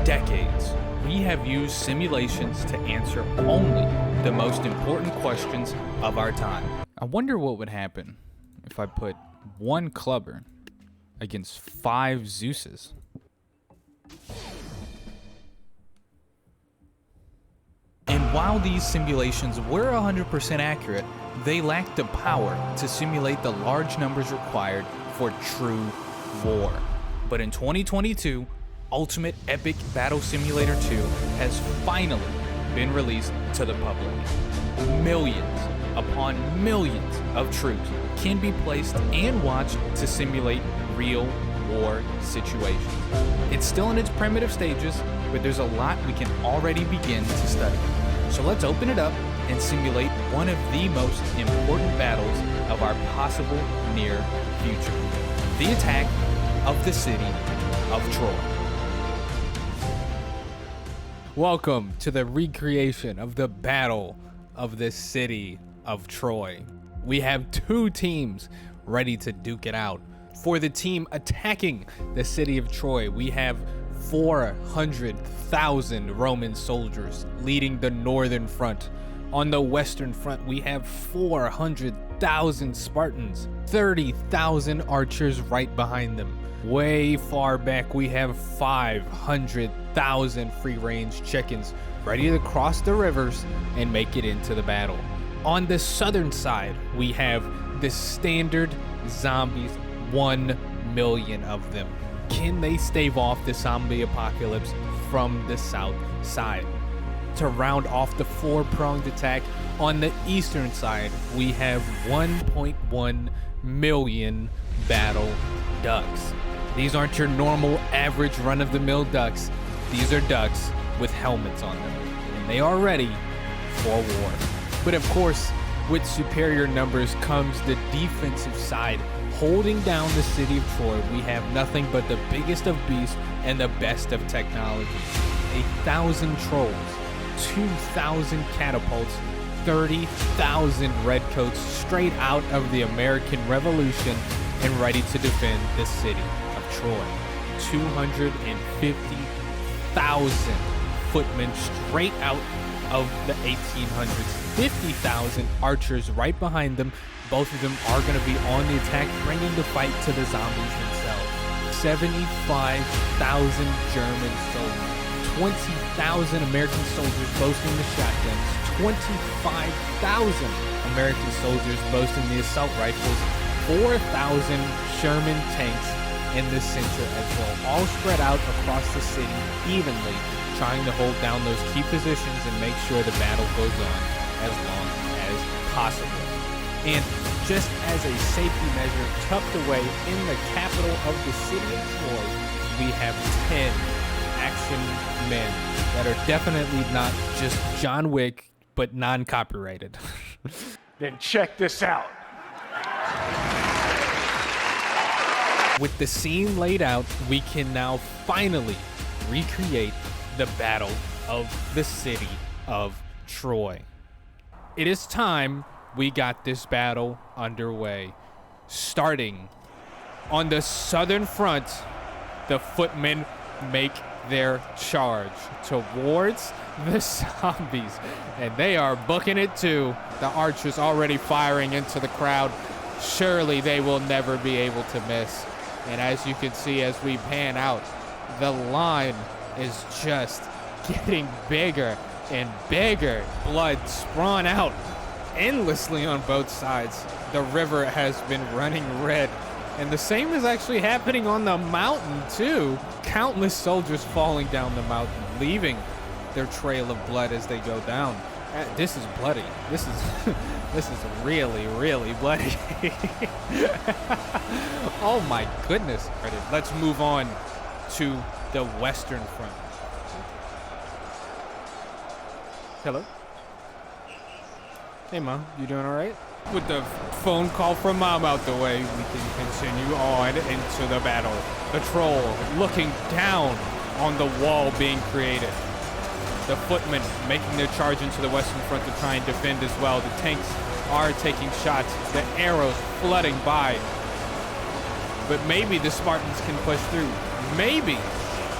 decades, we have used simulations to answer only the most important questions of our time. I wonder what would happen if I put one clubber against 5 Zeuses. And while these simulations were 100% accurate, they lacked the power to simulate the large numbers required for true war. But in 2022, Ultimate Epic Battle Simulator 2 has finally been released to the public. Millions upon millions of troops can be placed and watched to simulate real war situations. It's still in its primitive stages, but there's a lot we can already begin to study. So let's open it up and simulate one of the most important battles of our possible near future: the attack of the city of Troy. Welcome to the recreation of the Battle of the City of Troy. We have 2 teams ready to duke it out. For the team attacking the city of Troy, we have 400,000 Roman soldiers leading the northern front. On the western front, we have 400,000 Spartans, 30,000 archers right behind them. Way far back, we have 500,000 free-range chickens ready to cross the rivers and make it into the battle. On the southern side, we have the standard zombies, 1 million of them. Can they stave off the zombie apocalypse from the south side? To round off the 4-pronged attack, on the eastern side, we have 1.1 million battle ducks. These aren't your normal average run-of-the-mill ducks. These are ducks with helmets on them, and they are ready for war. But of course, with superior numbers comes the defensive side. Holding down the city of Troy, we have nothing but the biggest of beasts and the best of technology. 1,000 trolls, 2,000 catapults, 30,000 redcoats straight out of the American Revolution and ready to defend the city of Troy. 250,000 footmen straight out of the 1800s. 50,000 archers right behind them. Both of them are going to be on the attack, bringing the fight to the zombies themselves. 75,000 German soldiers. 20,000 American soldiers boasting the shotguns. 25,000 American soldiers boasting the assault rifles. 4,000 Sherman tanks in the center as well, all spread out across the city evenly, trying to hold down those key positions and make sure the battle goes on as long as possible. And just as a safety measure, tucked away in the capital of the city of Troy, we have 10 action men that are definitely not just John Wick, but non-copyrighted. Then check this out. With the scene laid out, we can now finally recreate the battle of the city of Troy. It is time we got this battle underway. Starting on the southern front, the footmen make their charge towards the zombies, and they are booking it too. The archers already firing into the crowd. Surely they will never be able to miss. And as you can see, as we pan out, the line is just getting bigger and bigger. Blood sprawn out endlessly on both sides. The river has been running red, and the same is actually happening on the mountain too. Countless soldiers falling down the mountain, leaving their trail of blood as they go down. This is bloody. This is really, really bloody. Oh my goodness. Let's move on to the western front. Hello? Hey Mom, you doing all right? With the phone call from Mom out the way, we can continue on into the battle. The troll looking down on the wall being created. The footmen making their charge into the western front to try and defend as well. The tanks are taking shots, the arrows flooding by. But maybe the Spartans can push through. Maybe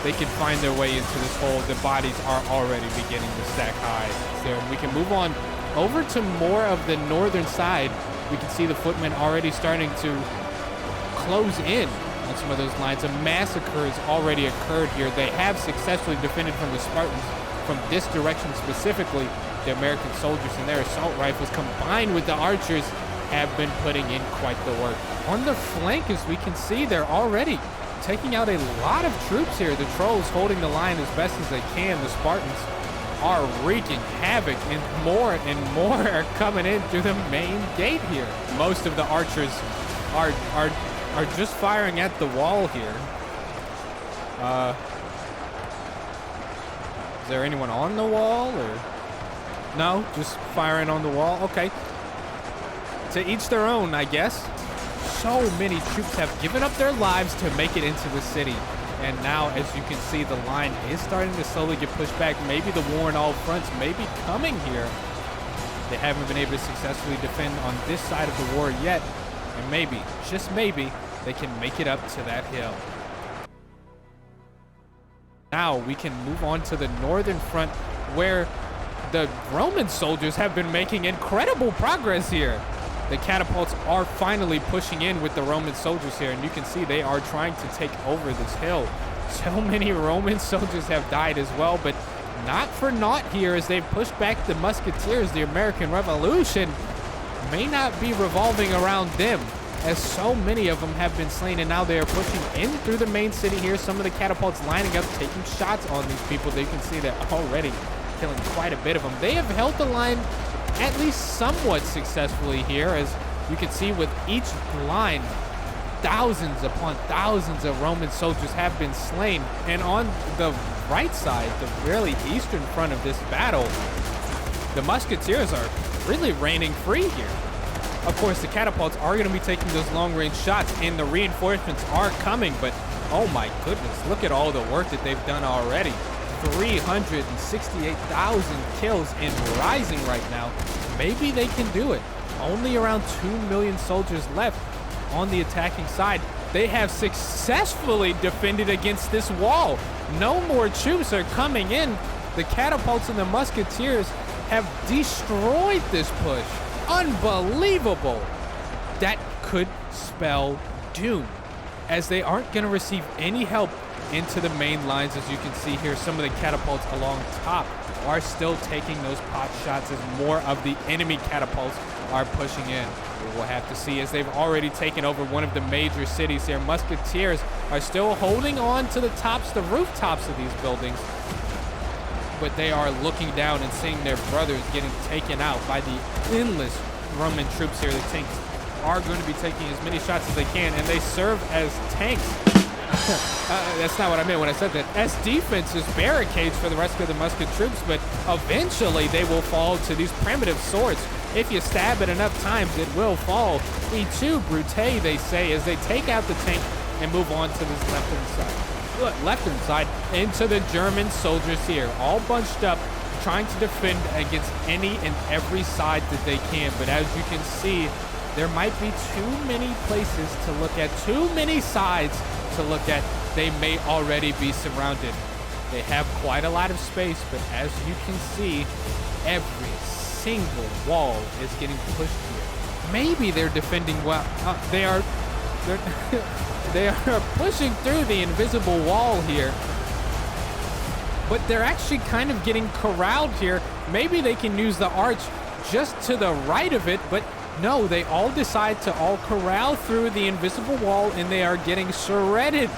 they can find their way into this hole. The bodies are already beginning to stack high. So we can move on over to more of the northern side. We can see the footmen already starting to close in on some of those lines. A massacre has already occurred here. They have successfully defended from the Spartans from this direction specifically. The American soldiers and their assault rifles combined with the archers have been putting in quite the work. On the flank, as we can see, they're already taking out a lot of troops here. The trolls holding the line as best as they can. The Spartans are wreaking havoc, and more are coming in through the main gate here. Most of the archers are just firing at the wall here. Is there anyone on the wall, or no? Just firing on the wall. Okay. To each their own, I guess. So many troops have given up their lives to make it into the city. And now, as you can see, the line is starting to slowly get pushed back. Maybe the war on all fronts may be coming here. They haven't been able to successfully defend on this side of the war yet. And maybe, just maybe, they can make it up to that hill. Now we can move on to the northern front, where the Roman soldiers have been making incredible progress here. The catapults are finally pushing in with the Roman soldiers here, and you can see they are trying to take over this hill. So many Roman soldiers have died as well, but not for naught here, as they've pushed back the musketeers. The American Revolution may not be revolving around them, as so many of them have been slain, and now they are pushing in through the main city here. Some of the catapults lining up, taking shots on these people. They can see they're already killing quite a bit of them. They have held the line at least somewhat successfully here, as you can see with each line, thousands upon thousands of Roman soldiers have been slain. And on the right side, the really eastern front of this battle, the musketeers are really reigning free here. Of course, the catapults are going to be taking those long-range shots, and the reinforcements are coming, but oh my goodness, look at all the work that they've done already. 368,000 kills and rising right now. Maybe they can do it. Only around 2 million soldiers left on the attacking side. They have successfully defended against this wall. No more troops are coming in. The catapults and the musketeers have destroyed this push. Unbelievable. That could spell doom, as they aren't going to receive any help into the main lines. As you can see here, some of the catapults along top are still taking those pot shots as more of the enemy catapults are pushing in. We will have to see, as they've already taken over one of the major cities here. Musketeers are still holding on to the tops, the rooftops of these buildings, but they are looking down and seeing their brothers getting taken out by the endless Roman troops here. The tanks are going to be taking as many shots as they can, and they serve as tanks. That's not what I meant when I said that. As defenses, barricades for the rest of the musket troops, but eventually they will fall to these primitive swords. If you stab it enough times, it will fall. E tu brute, they say, as they take out the tank and move on to this left-hand side into the German soldiers here, all bunched up, trying to defend against any and every side that they can. But as you can see, there might be too many places to look at, too many sides to look at. They may already be surrounded. They have quite a lot of space, but as you can see, every single wall is getting pushed here. Maybe they're defending well. They are pushing through the invisible wall here, but they're actually kind of getting corralled here. Maybe they can use the arch just to the right of it, but no, they all decide to all corral through the invisible wall, and they are getting shredded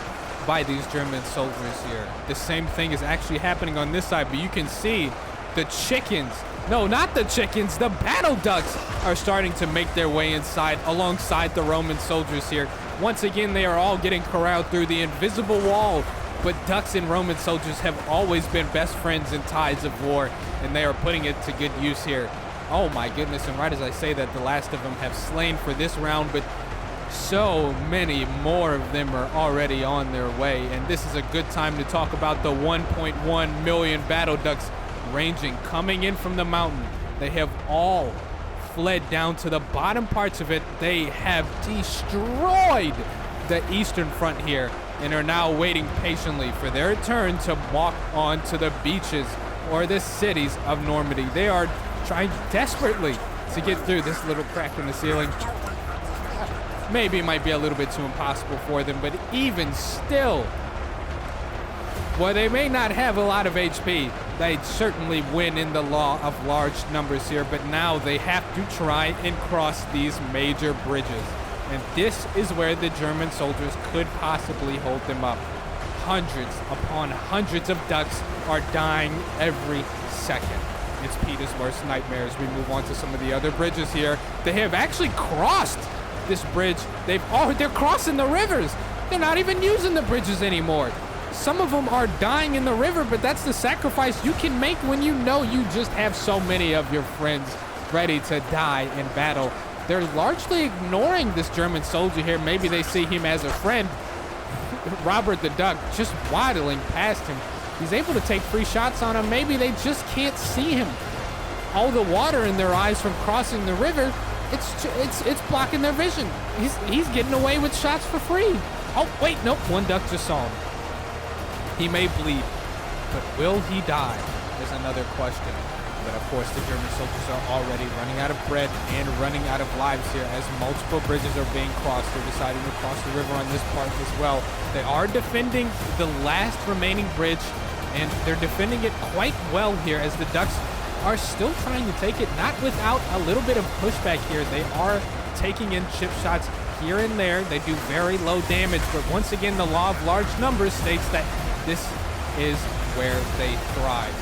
by these German soldiers here. The same thing is actually happening on this side, but you can see the chickens, no, not the chickens, the battle ducks are starting to make their way inside alongside the Roman soldiers here. Once again, they are all getting corralled through the invisible wall, but ducks and Roman soldiers have always been best friends in tides of war, and they are putting it to good use here. Oh my goodness, and right as I say that, the last of them have slain for this round, but so many more of them are already on their way, and this is a good time to talk about the 1.1 million battle ducks ranging, coming in from the mountain. They have all fled down to the bottom parts of it. They have destroyed the eastern front here. and are now waiting patiently for their turn to walk onto the beaches or the cities of Normandy. They are trying desperately to get through this little crack in the ceiling. Maybe it might be a little bit too impossible for them, but even still, while they may not have a lot of HP, they certainly win in the law of large numbers here, but now they have to try and cross these major bridges. And this is where the German soldiers could possibly hold them up. Hundreds upon hundreds of ducks are dying every second. It's Peter's worst nightmare as we move on to some of the other bridges here. They have actually crossed this bridge. They're crossing the rivers. They're not even using the bridges anymore. Some of them are dying in the river, but that's the sacrifice you can make when you know you just have so many of your friends ready to die in battle. They're largely ignoring this German soldier here. Maybe they see him as a friend. Robert the Duck just waddling past him. He's able to take free shots on him. Maybe they just can't see him. All the water in their eyes from crossing the river, it's blocking their vision. He's getting away with shots for free. Oh, wait, nope, one duck just saw him. He may bleed, but will he die is another question. But of course, the German soldiers are already running out of bread and running out of lives here as multiple bridges are being crossed. They're deciding to cross the river on this part as well. They are defending the last remaining bridge, and they're defending it quite well here as the Ducks are still trying to take it, not without a little bit of pushback here. They are taking in chip shots here and there. They do very low damage, but once again, the law of large numbers states that this is where they thrive.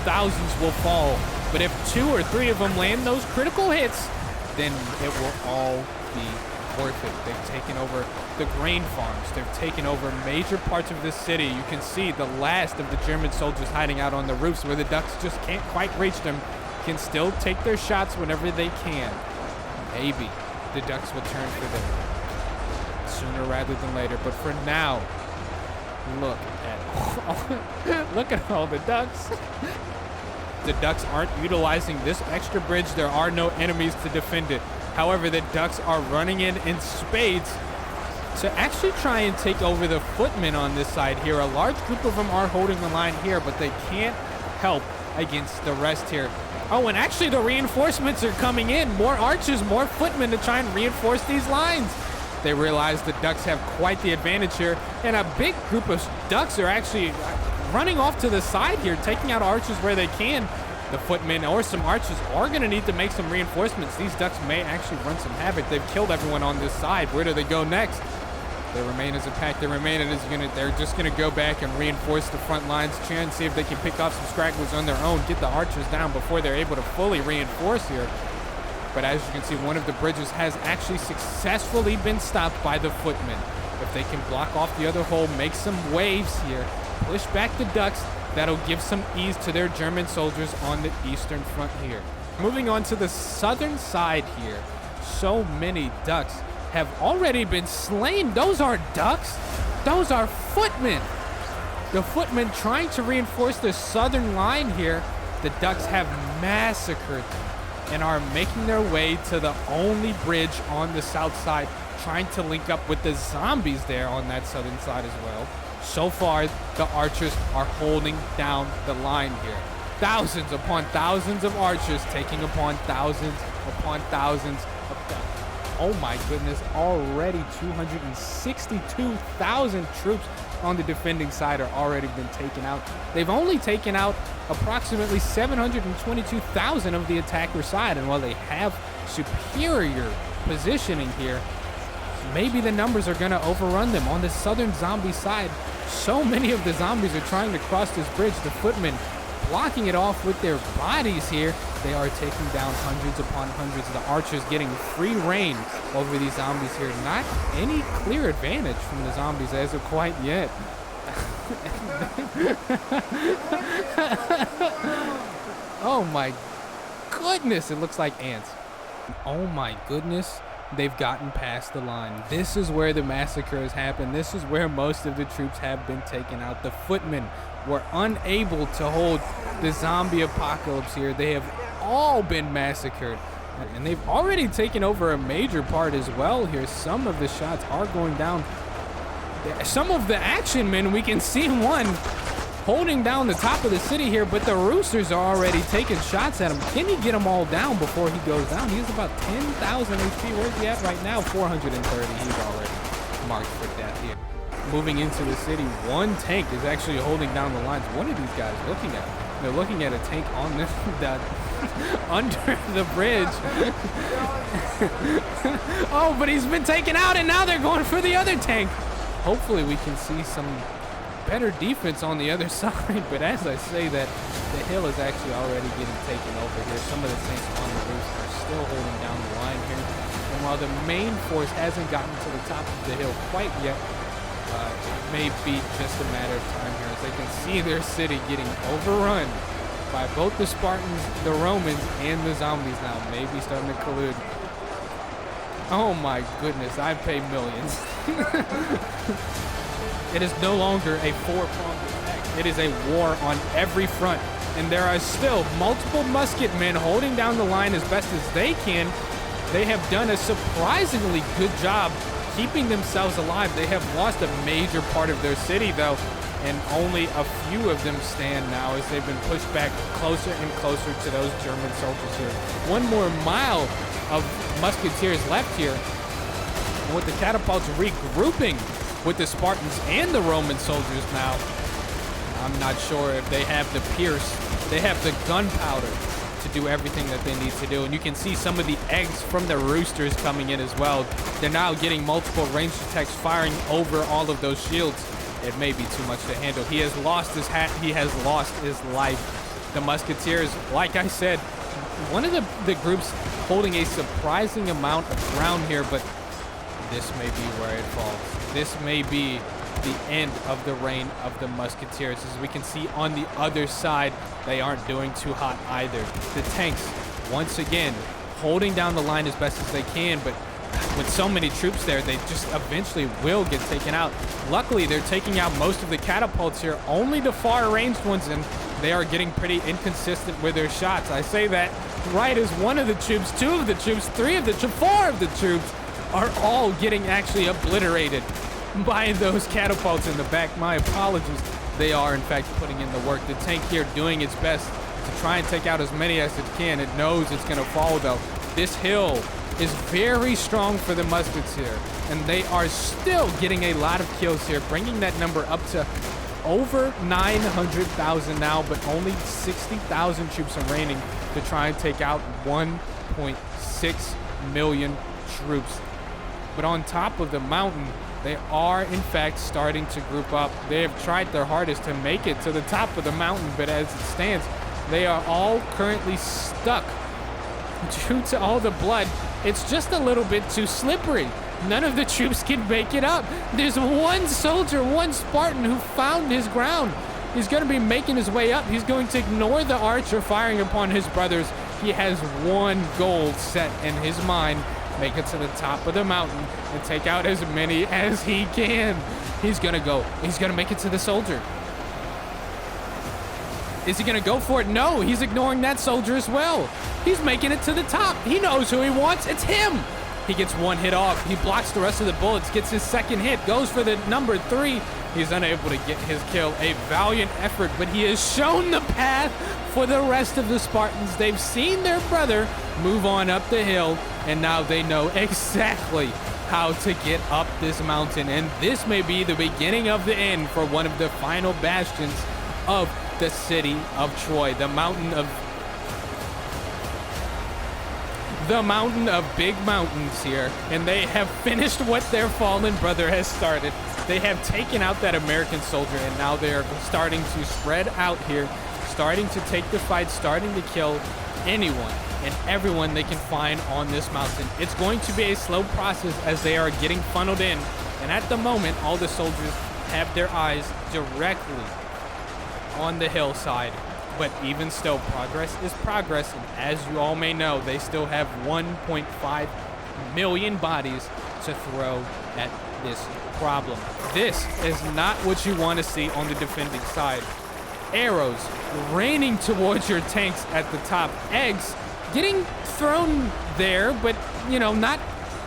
Thousands will fall, but if 2 or 3 of them land those critical hits, then it will all be worth it. They've taken over the grain farms. They've taken over major parts of this city. You can see the last of the German soldiers hiding out on the roofs where the Ducks just can't quite reach them, can still take their shots whenever they can. Maybe the Ducks will turn for them sooner rather than later, but for now, look at all the Ducks. The Ducks aren't utilizing this extra bridge. There are no enemies to defend it. However, the Ducks are running in spades to actually try and take over the footmen on this side here. A large group of them are holding the line here, but they can't help against the rest here. Oh, and actually the reinforcements are coming in. More archers, more footmen to try and reinforce these lines. They realize the Ducks have quite the advantage here, and a big group of Ducks are actually running off to the side here, taking out archers where they can. The footmen or some archers are going to need to make some reinforcements. These Ducks may actually run some havoc. They've killed everyone on this side. Where do they go next? They remain as a pack. They're just going to go back and reinforce the front lines, try and see if they can pick off some stragglers on their own, get the archers down before they're able to fully reinforce here. But as you can see, one of the bridges has actually successfully been stopped by the footmen. If they can block off the other hole, make some waves here, push back the Ducks, that'll give some ease to their German soldiers on the eastern front here. Moving on to the southern side here, so many Ducks have already been slain. Those aren't Ducks, those are footmen. The footmen trying to reinforce the southern line here. The Ducks have massacred them and are making their way to the only bridge on the south side, trying to link up with the zombies there on that southern side as well. So far, the archers are holding down the line here. Thousands upon thousands of archers taking upon thousands of Ducks. Oh my goodness, already 262,000 troops on the defending side are already been taken out. They've only taken out approximately 722,000 of the attacker side, and while they have superior positioning here, maybe the numbers are going to overrun them. On the southern zombie side, so many of the zombies are trying to cross this bridge. The footmen blocking it off with their bodies here. They are taking down hundreds upon hundreds. The archers getting free reign over these zombies here. Not any clear advantage from the zombies as of quite yet. Oh my goodness, it looks like ants. Oh my goodness, they've gotten past the line. This is where the massacre has happened. This is where most of the troops have been taken out. The footmen were unable to hold the zombie apocalypse here. They have all been massacred, and they've already taken over a major part as well here. Some of the shots are going down. some of the action, man. We can see one holding down the top of the city here, but the roosters are already taking shots at him. Can he get them all down before he goes down? He's about 10,000 HP. Where's he at right now? 430. He's already marked for death here. Moving into the city, one tank is actually holding down the lines. What are these guys looking at? They're looking at a tank on this under the bridge. Oh, but he's been taken out, and now they're going for the other tank. Hopefully we can see some better defense on the other side, but as I say that, the hill is actually already getting taken over here. Some of the tanks on the roof are still holding down the line here. And while the main force hasn't gotten to the top of the hill quite yet, it may be just a matter of time here as they can see their city getting overrun by both the Spartans, the Romans, and the zombies now. Maybe starting to collude. Oh my goodness, I pay millions. It is no longer a four-pronged attack. It is a war on every front. And there are still multiple musket men holding down the line as best as they can. They have done a surprisingly good job keeping themselves alive. They have lost a major part of their city, though, and only a few of them stand now as they've been pushed back closer and closer to those German soldiers here. One more mile of musketeers left here. And with the catapults regrouping with the Spartans and the Roman soldiers now, I'm not sure if they have the pierce, they have the gunpowder to do everything that they need to do. And you can see some of the eggs from the roosters coming in as well. They're now getting multiple ranged attacks firing over all of those shields. It may be too much to handle. He has lost his hat. He has lost his life. The musketeers, like I said, one of the groups holding a surprising amount of ground here, but this may be where it falls. This may be the end of the reign of the musketeers. As we can see on the other side, they aren't doing too hot either. The tanks, once again, holding down the line as best as they can, but with so many troops there, they just eventually will get taken out. Luckily, they're taking out most of the catapults here, only the far ranged ones, and they are getting pretty inconsistent with their shots. I say that right as one of the troops, two of the troops, three of the troops, four of the troops are all getting actually obliterated by those catapults in the back. My apologies. They are, in fact, putting in the work. The tank here doing its best to try and take out as many as it can. It knows it's going to fall, though. This hill is very strong for the muskets here, and they are still getting a lot of kills here, bringing that number up to over 900,000 now, but only 60,000 troops remaining to try and take out 1.6 million troops. But on top of the mountain, they are, in fact, starting to group up. They have tried their hardest to make it to the top of the mountain, but as it stands, they are all currently stuck due to all the blood. It's just a little bit too slippery. None of the troops can make it up. There's one soldier, one Spartan who found his ground. He's going to be making his way up. He's going to ignore the archer firing upon his brothers. He has one goal set in his mind: make it to the top of the mountain and take out as many as he can. He's gonna go. He's gonna make it to the soldier. Is he gonna go for it? No, he's ignoring that soldier as well. He's making it to the top. He knows who he wants. It's him. He gets one hit off. He blocks the rest of the bullets, gets his second hit, goes for the number 3. He's unable to get his kill. A valiant effort, but he has shown the path for the rest of the Spartans. They've seen their brother move on up the hill, and now they know exactly how to get up this mountain. And this may be the beginning of the end for one of the final bastions of the city of Troy, the mountain of big mountains here. And they have finished what their fallen brother has started. They have taken out that American soldier, and now they are starting to spread out here, starting to take the fight, starting to kill anyone and everyone they can find on this mountain. It's going to be a slow process as they are getting funneled in, and at the moment all the soldiers have their eyes directly on the hillside. But even still, progress is progress, and as you all may know, they still have 1.5 million bodies to throw at this problem. This is not what you want to see on the defending side. Arrows raining towards your tanks at the top. Eggs getting thrown there, but, you know, not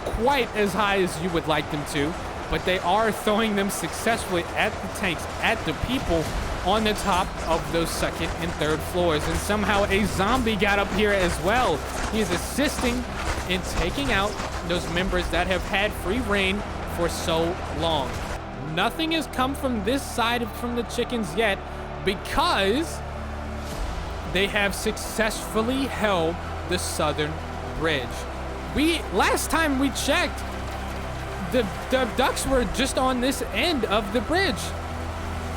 quite as high as you would like them to. but they are throwing them successfully at the tanks, at the people on the top of those second and third floors. And somehow a zombie got up here as well. He is assisting in taking out those members that have had free reign for so long. Nothing has come from this side from the chickens yet because they have successfully held the southern bridge. Last time we checked, the ducks were just on this end of the bridge.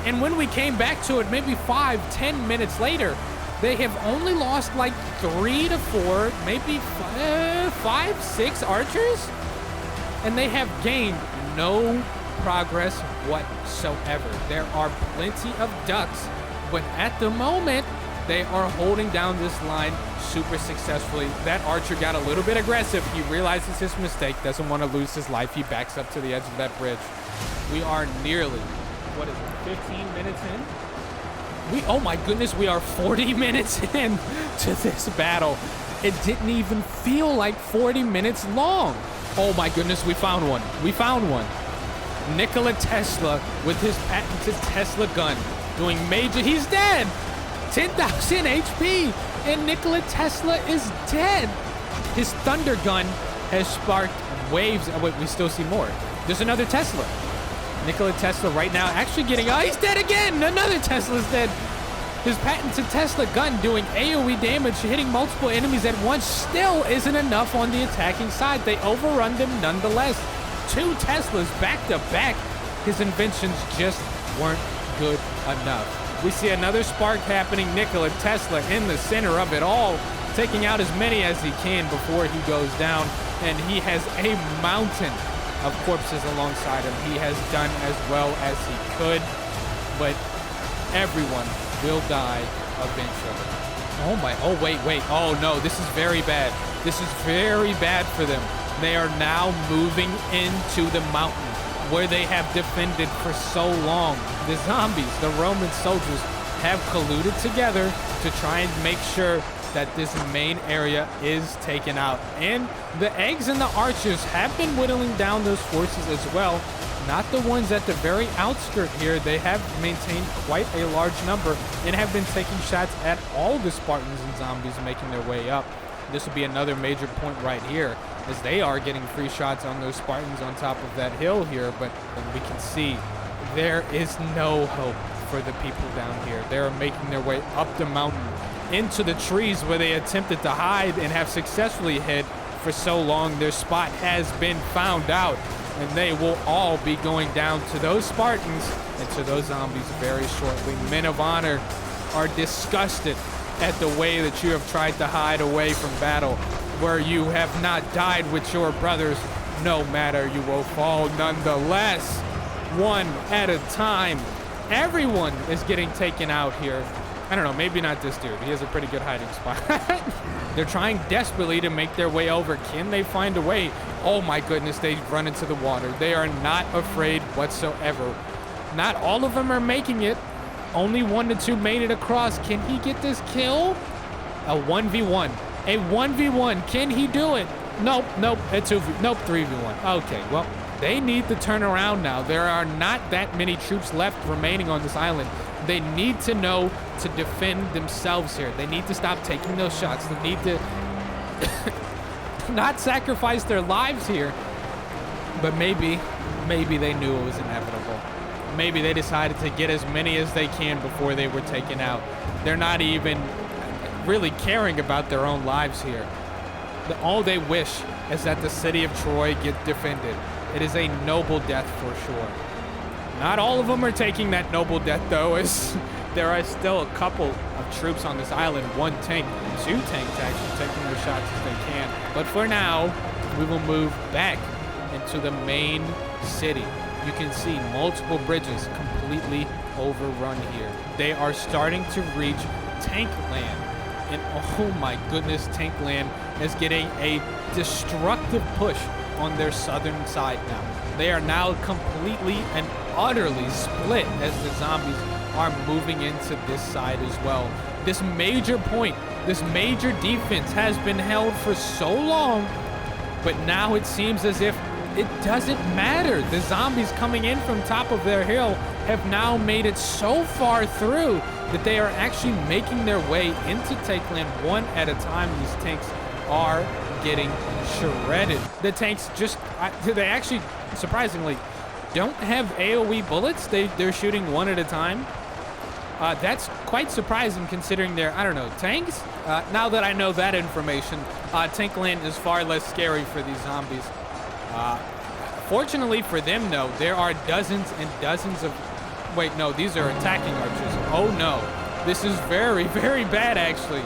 And when we came back to it, maybe 5-10 minutes later, they have only lost like 3 to 4, maybe 5-6 archers. And they have gained no progress whatsoever. There are plenty of ducks, but at the moment, they are holding down this line super successfully. That archer got a little bit aggressive. He realizes his mistake, doesn't want to lose his life. He backs up to the edge of that bridge. We are nearly, 15 minutes in? Oh my goodness, we are 40 minutes in to this battle. It didn't even feel like 40 minutes long. Oh my goodness, we found one. We found one. Nikola Tesla with his patented Tesla gun doing major, he's dead. 10,000 HP, and Nikola Tesla is dead. His thunder gun has sparked waves. Oh, wait, we still see more. There's another Tesla. Nikola Tesla right now actually getting, oh, he's dead again. Another Tesla's dead. His patented Tesla gun doing AoE damage, hitting multiple enemies at once, still isn't enough on the attacking side. They overrun them nonetheless. 2 Teslas back to back. His inventions just weren't good enough. We see another spark happening. Nikola Tesla in the center of it all, taking out as many as he can before he goes down. And he has a mountain of corpses alongside him. He has done as well as he could, but everyone will die eventually. Oh my, oh wait. Oh no, this is very bad. This is very bad for them. They are now moving into the mountain where they have defended for so long. The zombies, the Roman soldiers, have colluded together to try and make sure that this main area is taken out. And the eggs and the archers have been whittling down those forces as well. Not the ones at the very outskirt here. They have maintained quite a large number and have been taking shots at all the Spartans and zombies making their way up. This will be another major point right here, as they are getting free shots on those Spartans on top of that hill here. But we can see there is no hope for the people down here. They're making their way up the mountain into the trees where they attempted to hide and have successfully hid for so long. Their spot has been found out, and they will all be going down to those Spartans and to those zombies very shortly. Men of honor are disgusted at the way that you have tried to hide away from battle, where you have not died with your brothers. No matter, you will fall nonetheless, one at a time. Everyone is getting taken out here. I don't know, maybe not this dude. He has a pretty good hiding spot. They're trying desperately to make their way over. Can they find a way? Oh my goodness, they run into the water. They are not afraid whatsoever. Not all of them are making it. Only 1 to 2 made it across. Can he get this kill? A 1v1. A 1v1. Can he do it? Nope. Nope. A 2v. Nope. 3v1. Okay. Well, they need to turn around now. There are not that many troops left remaining on this island. They need to know to defend themselves here. They need to stop taking those shots. They need to not sacrifice their lives here. But maybe they knew it was inevitable. Maybe they decided to get as many as they can before they were taken out. They're not even really caring about their own lives here. All they wish is that the city of Troy get defended. It is a noble death for sure. Not all of them are taking that noble death though, as there are still a couple of troops on this island. 1 tank, 2 tanks actually taking their shots as they can. But for now, we will move back into the main city. You can see multiple bridges completely overrun here. They are starting to reach tank land. And oh my goodness, tank land is getting a destructive push on their southern side now. They are now completely and utterly split as the zombies are moving into this side as well. This major point, this major defense has been held for so long, but now it seems as if it doesn't matter. The zombies coming in from top of their hill have now made it so far through that they are actually making their way into Tankland one at a time. These tanks are getting shredded. The tanks they actually, surprisingly, don't have AoE bullets. They're shooting one at a time. That's quite surprising considering they're, I don't know, tanks? Now that I know that information, Tankland is far less scary for these zombies. Fortunately for them, though, there are dozens and dozens of... Wait, no, these are attacking archers. Oh, no. This is very, very bad, actually.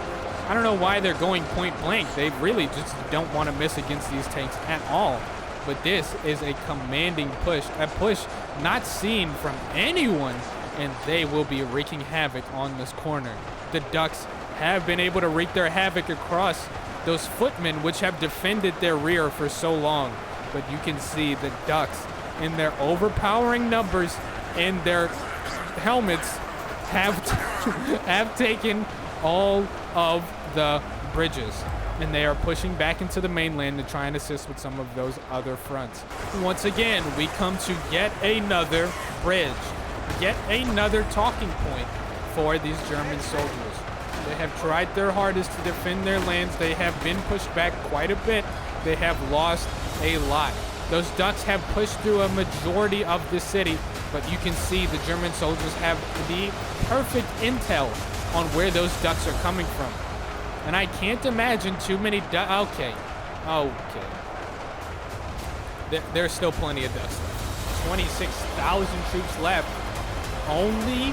I don't know why they're going point blank. They really just don't want to miss against these tanks at all. But this is a commanding push. A push not seen from anyone, and they will be wreaking havoc on this corner. The Ducks have been able to wreak their havoc across those footmen which have defended their rear for so long. But you can see the Ducks, in their overpowering numbers and their helmets, have taken all of the bridges. And they are pushing back into the mainland to try and assist with some of those other fronts. Once again, we come to yet another bridge, yet another talking point for these German soldiers. They have tried their hardest to defend their lands. They have been pushed back quite a bit. They have lost a lot. Those Ducks have pushed through a majority of the city, but you can see the German soldiers have the perfect intel on where those Ducks are coming from. And I can't imagine too many Okay. There's still plenty of Ducks left. 26,000 troops left. Only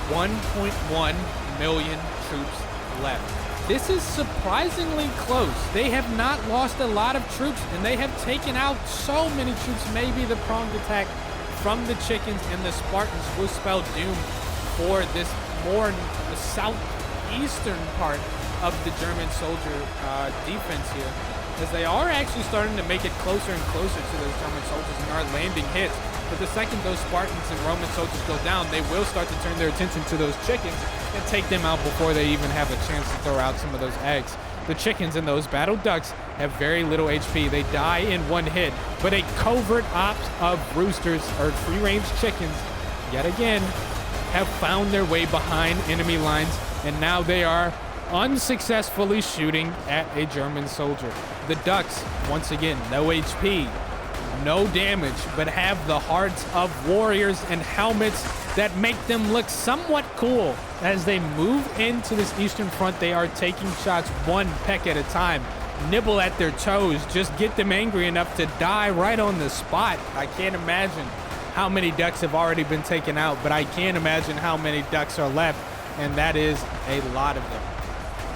1.1 million troops left. This is surprisingly close. They have not lost a lot of troops, and they have taken out so many troops. Maybe the pronged attack from the chickens and the Spartans will spell doom for this more southeastern part of the German soldier defense here, as they are actually starting to make it closer and closer to those German soldiers and are landing hits. But the second those Spartans and Roman soldiers go down, they will start to turn their attention to those chickens and take them out before they even have a chance to throw out some of those eggs. The chickens and those battle ducks have very little HP. They die in one hit, but a covert ops of roosters or free-range chickens, yet again, have found their way behind enemy lines, and now they are unsuccessfully shooting at a German soldier. The Ducks, once again, no HP, no damage, but have the hearts of warriors and helmets that make them look somewhat cool. As they move into this eastern front, they are taking shots one peck at a time, nibble at their toes, just get them angry enough to die right on the spot. I can't imagine how many Ducks have already been taken out, but I can't imagine how many Ducks are left, and that is a lot of them.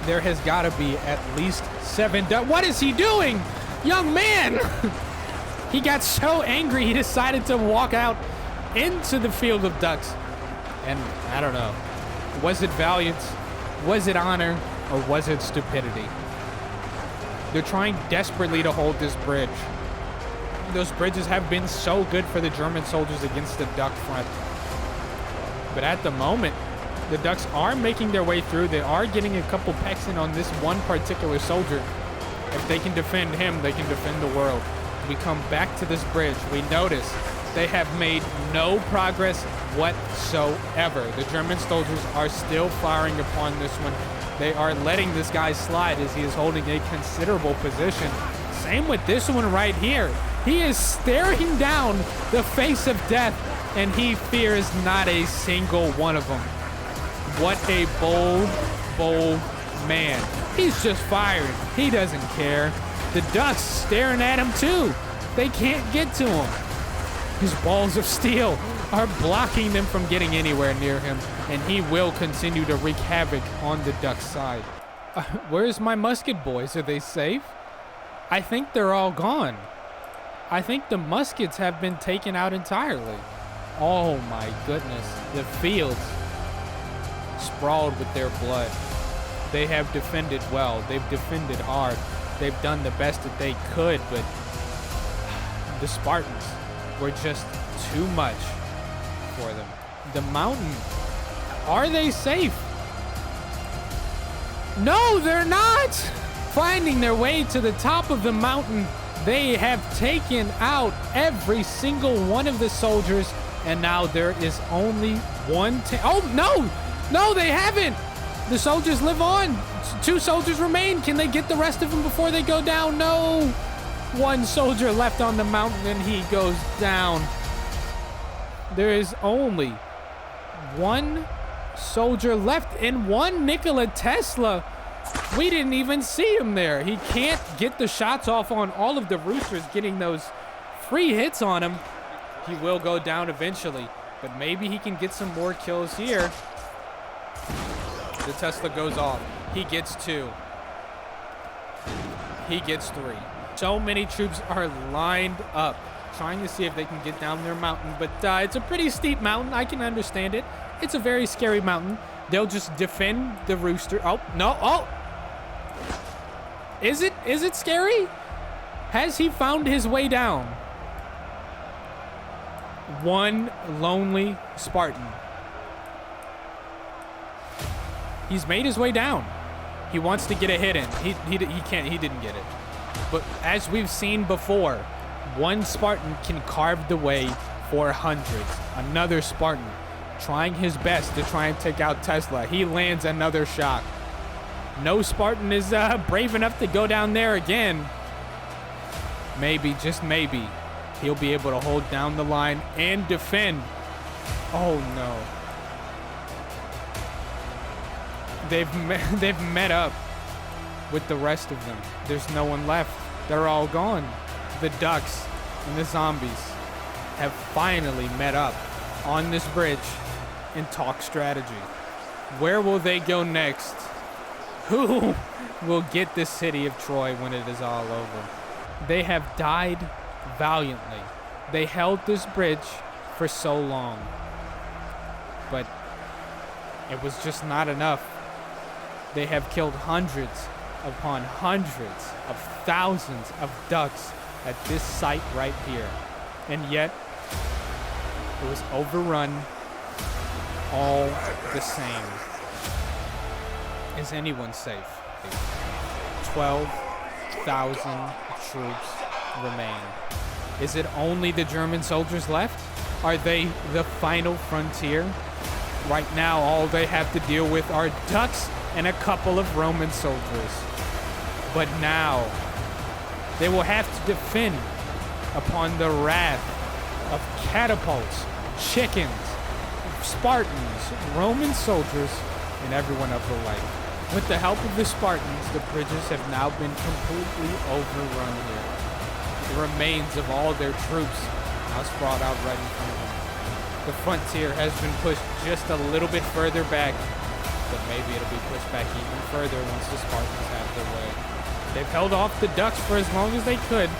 There has got to be at least 7 Ducks. What is he doing? Young man! He got so angry he decided to walk out into the field of Ducks. And I don't know. Was it valiance? Was it honor? Or was it stupidity? They're trying desperately to hold this bridge. Those bridges have been so good for the German soldiers against the Duck front. But at the moment, the Ducks are making their way through. They are getting a couple pecks in on this one particular soldier. If they can defend him, they can defend the world. We come back to this bridge. We notice they have made no progress whatsoever. The German soldiers are still firing upon this one. They are letting this guy slide as he is holding a considerable position. Same with this one right here. He is staring down the face of death, and he fears not a single one of them. What a bold, bold man. He's just firing. He doesn't care. The Ducks staring at him too. They can't get to him. His balls of steel are blocking them from getting anywhere near him, and he will continue to wreak havoc on the Ducks side. Where's my musket boys? Are they safe? I think they're all gone. I think the muskets have been taken out entirely. Oh my goodness. The fields sprawled with their blood. They have defended well. They've defended hard. They've done the best that they could, but the Spartans were just too much for them. The mountain, are they safe? No, they're not! Finding their way to the top of the mountain, They have taken out every single one of the soldiers, and now there is only one tank. Oh, no! No, they haven't! The soldiers live on. 2 soldiers remain. Can they get the rest of them before they go down? No! 1 soldier left on the mountain, and he goes down. There is only 1 soldier left, and 1 Nikola Tesla. We didn't even see him there. He can't get the shots off on all of the roosters, getting those free hits on him. He will go down eventually, but maybe he can get some more kills here. The Tesla goes off. He gets 2. He gets 3. So many troops are lined up, trying to see if they can get down their mountain, but it's a pretty steep mountain. I can understand it. It's a very scary mountain. They'll just defend the rooster. Oh, no. Oh! Is it scary? Has he found his way down? 1 lonely Spartan. He's made his way down. He wants to get a hit in. He can't. He didn't get it. But as we've seen before, 1 Spartan can carve the way for hundreds. Another Spartan trying his best to try and take out Tesla. He lands another shot. No Spartan is brave enough to go down there again. Maybe, just maybe, he'll be able to hold down the line and defend. Oh no. They've met up with the rest of them. There's no one left. They're all gone. The ducks and the zombies have finally met up on this bridge and talk strategy. Where will they go next? Who will get the city of Troy when it is all over? They have died valiantly. They held this bridge for so long, but it was just not enough. They have killed hundreds upon hundreds of thousands of ducks at this site right here, and yet it was overrun all the same. Is anyone safe? 12,000 troops remain. Is it only the German soldiers left? Are they the final frontier? Right now, all they have to deal with are ducks and a couple of Roman soldiers. But now, they will have to defend upon the wrath of catapults, chickens, Spartans, Roman soldiers, and everyone of the like. With the help of the Spartans, the bridges have now been completely overrun here. The remains of all their troops now sprawled out right in front of them. The frontier has been pushed just a little bit further back, but maybe it'll be pushed back even further once the Spartans have their way. They've held off the ducks for as long as they could.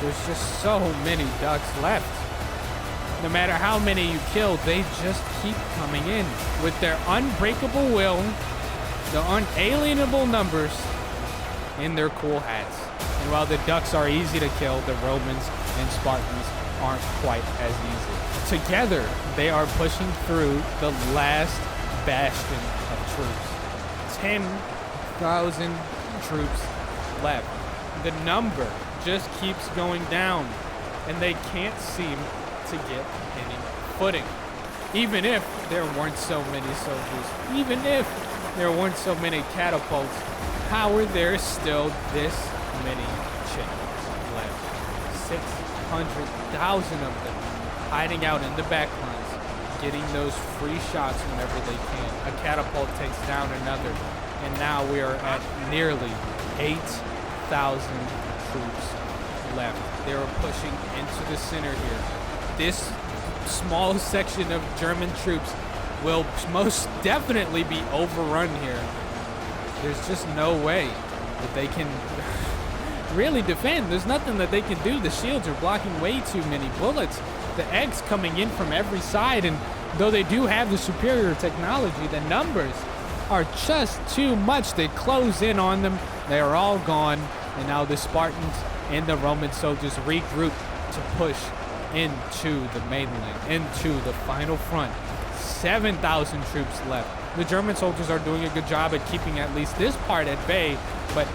There's just so many ducks left. No matter how many you kill, they just keep coming in with their unbreakable will, the unalienable numbers, and their cool hats. And while the ducks are easy to kill, the Romans and Spartans aren't quite as easy. Together, they are pushing through the last bastion of troops. 10,000 troops left. The number just keeps going down, and they can't seem to get any footing. Even if there weren't so many soldiers, even if there weren't so many catapults, how are there still this many chickens left? 600,000 of them hiding out in the back lines, getting those free shots whenever they can. A catapult takes down another, and now we are at nearly 8,000 troops left. They are pushing into the center here. This small section of German troops will most definitely be overrun here. There's just no way that they can really defend. There's nothing that they can do. The shields are blocking way too many bullets. The eggs coming in from every side, and though they do have the superior technology, the numbers are just too much. They close in on them. They are all gone, and now the Spartans and the Roman soldiers regroup to push into the mainland, into the final front. 7,000 troops left. The German soldiers are doing a good job at keeping at least this part at bay, but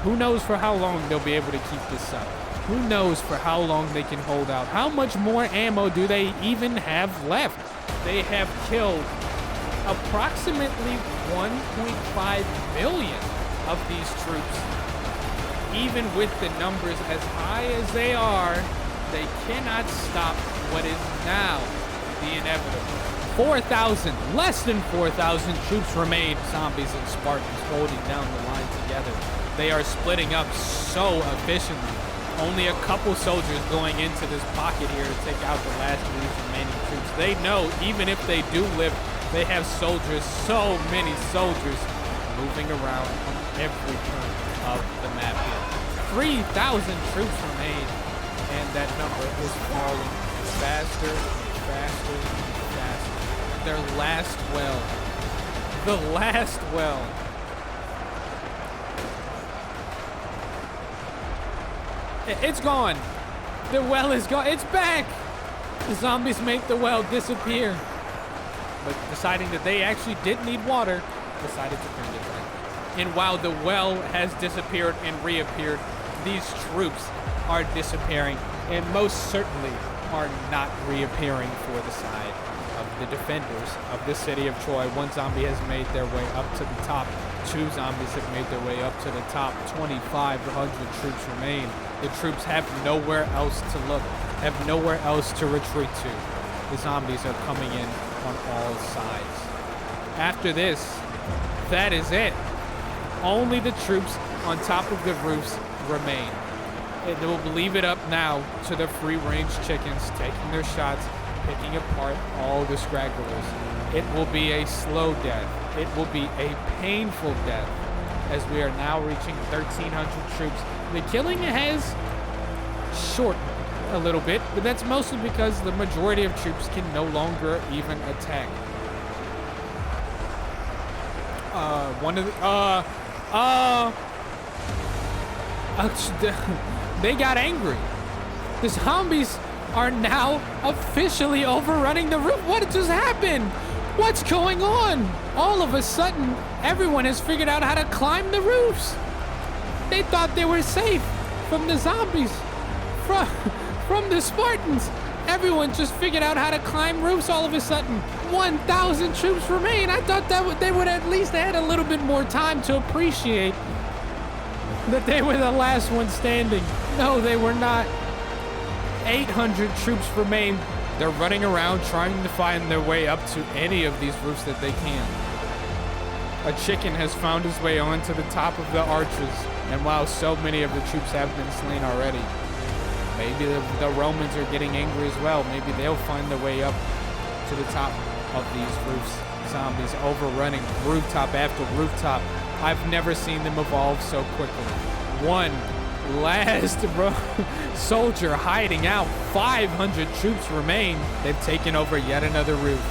who knows for how long they'll be able to keep this up. Who knows for how long they can hold out? How much more ammo do they even have left? They have killed approximately 1.5 million of these troops. Even with the numbers as high as they are, they cannot stop what is now the inevitable. 4,000, less than 4,000 troops remain. Zombies and Spartans holding down the line together. They are splitting up so efficiently. Only a couple soldiers going into this pocket here to take out the last of these remaining troops. They know even if they do live, they have soldiers, so many soldiers, moving around on every turn of the map here. 3,000 troops remain, and that number is falling faster and faster and faster. Their last well. The last well. It's gone. The well is gone. It's back. The zombies make the well disappear. But deciding that they actually did need water, decided to bring it back. And while the well has disappeared and reappeared, these troops are disappearing and most certainly are not reappearing for the side of the defenders of the city of Troy. One zombie has made their way up to the top. 2 zombies have made their way up to the top. 2,500 troops remain. The troops have nowhere else to look, have nowhere else to retreat to. The zombies are coming in on all sides. After this, that is it. Only the troops on top of the roofs remain. They will leave it up now to the free-range chickens taking their shots, picking apart all the stragglers. It will be a slow death. It will be a painful death as we are now reaching 1,300 troops. The killing has shortened a little bit, but that's mostly because the majority of troops can no longer even attack. They got angry. The zombies are now officially overrunning the roof. What just happened? What's going on? All of a sudden, everyone has figured out how to climb the roofs. They thought they were safe from the zombies, from the Spartans. Everyone just figured out how to climb roofs all of a sudden. 1,000 troops remain. I thought that they would at least had a little bit more time to appreciate that they were the last one standing. No, they were not. 800 troops remain. They're running around trying to find their way up to any of these roofs that they can. A chicken has found his way onto the top of the arches, and while so many of the troops have been slain already, maybe the Romans are getting angry as well. Maybe they'll find their way up to the top of these roofs. Zombies overrunning rooftop after rooftop. I've never seen them evolve so quickly. One last soldier hiding out. 500 troops remain. They've taken over yet another roof.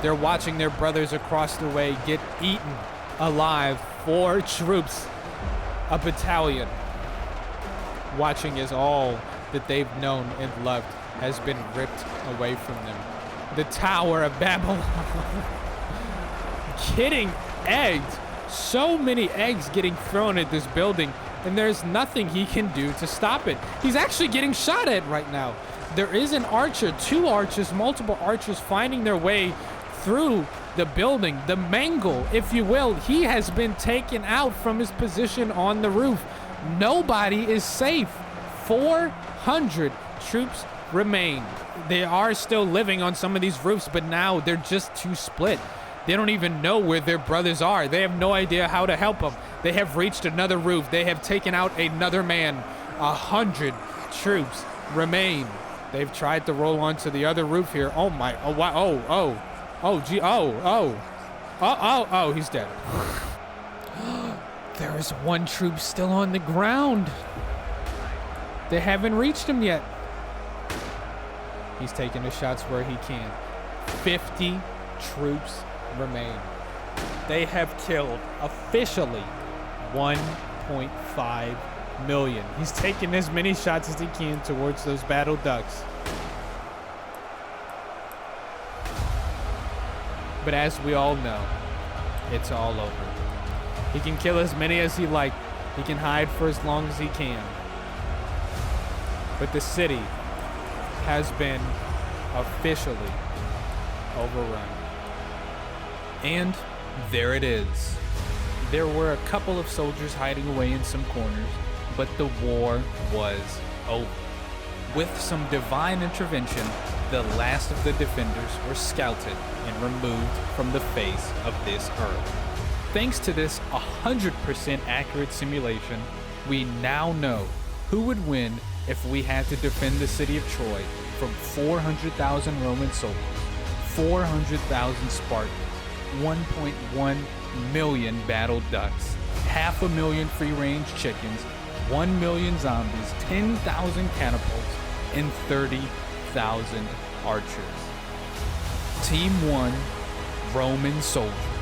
They're watching their brothers across the way get eaten alive. 4 troops, a battalion. Watching as all that they've known and loved has been ripped away from them. The Tower of Babylon getting egged. So many eggs getting thrown at this building, and there's nothing he can do to stop it. He's actually getting shot at right now. There is an archer, 2 archers, multiple archers finding their way through the building. The Mangle, if you will, he has been taken out from his position on the roof. Nobody is safe. 400 troops remain. They are still living on some of these roofs, but now they're just too split. They don't even know where their brothers are. They have no idea how to help them. They have reached another roof. They have taken out another man. 100 troops remain. They've tried to roll onto the other roof here. Oh my, oh wow, oh, he's dead. There is 1 troop still on the ground. They haven't reached him yet. He's taking the shots where he can. 50 troops remain. They have killed officially 1.5 million. He's taking as many shots as he can towards those battle ducks. But as we all know, it's all over. He can kill as many as he likes. He can hide for as long as he can. But the city has been officially overrun. And there it is. There were a couple of soldiers hiding away in some corners, but the war was over. With some divine intervention, the last of the defenders were scouted and removed from the face of this earth. Thanks to this 100% accurate simulation, we now know who would win if we had to defend the city of Troy from 400,000 Roman soldiers, 400,000 Spartans, 1.1 million battle ducks, 500,000 free-range chickens, 1 million zombies, 10,000 catapults, and 30,000 archers. Team 1, Roman soldiers.